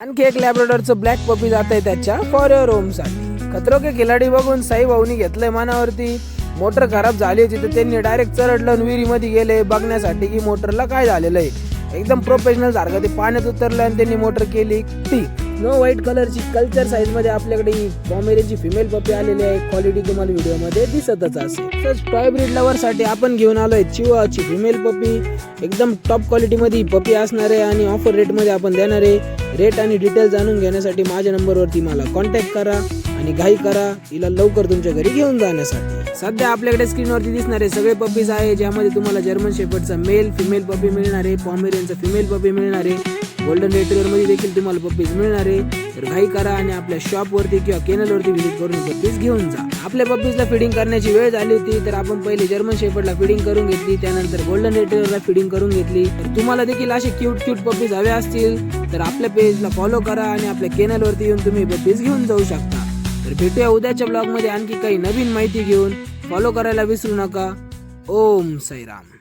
आणखी एक लॅब्राडोरचं ब्लॅक पपी जात आहे त्याच्या फॉर युअर होम साठी. खतरो के खिलाडी बघून साई भाऊनी घेतलंय मनावरती. मोटर खराब झाली होती तर त्यांनी डायरेक्ट चरडलं विहिरीमध्ये गेले बघण्यासाठी की मोटरला काय झालेलं आहे. एकदम प्रोफेशनल सारखं ते पाण्यात उतरलं आणि त्यांनी मोटर केली ती नो व्हाईट कलरची कल्चर साईज मध्ये आपल्याकडे ही पॉमेरियनची फिमेल पपी आलेली आहे. क्वालिटी तुम्हाला व्हिडिओ मध्ये दिसतच असेल. तसंच टॉय ब्रीड लवर साठी आपण घेऊन आलोय चिवाची फिमेल पपी. एकदम टॉप क्वालिटी मध्ये पपी असणार आहे आणि ऑफर रेट मध्ये आपण देणार आहे. रेट आणि डिटेल जाणून घेण्यासाठी माझ्या नंबरवरती मला कॉन्टॅक्ट करा आणि घाई करा हिला लवकर तुमच्या घरी घेऊन जाण्यासाठी. सध्या आपल्याकडे स्क्रीनवरती दिसणारे सगळे पपीज आहे ज्यामध्ये तुम्हाला जर्मन शेपर्डचा मेल फिमेल पपी मिळणार आहे, पॉमेरियनचा फिमेल पपी मिळणार आहे, गोल्डन रिट्रीव्हर मध्ये देखील तुम्हाला पपीज मिळणार आहे. तर घाई करा आणि आपल्या शॉप वरती किंवा केनल वरती व्हिजिट करून पपीज घेऊन जा. आपल्या पपीजला फिडिंग करण्याची वेळ झाली होती तर आपण पहिले जर्मन शेपर्डला फिडिंग करून घेतली, त्यानंतर गोल्डन रिट्रीव्हरला फिडिंग करून घेतली. तर तुम्हाला देखील असे क्यूट पपीज हवे असतील तर आपल्या पेजला फॉलो करा आणि आपल्या केनल वरती येऊन तुम्ही पपीज घेऊन जाऊ शकता. तर भेटूया उद्याच्या ब्लॉग मध्ये आणखी काही नवीन माहिती घेऊन. फॉलो करायला विसरू नका. ओम साईराम.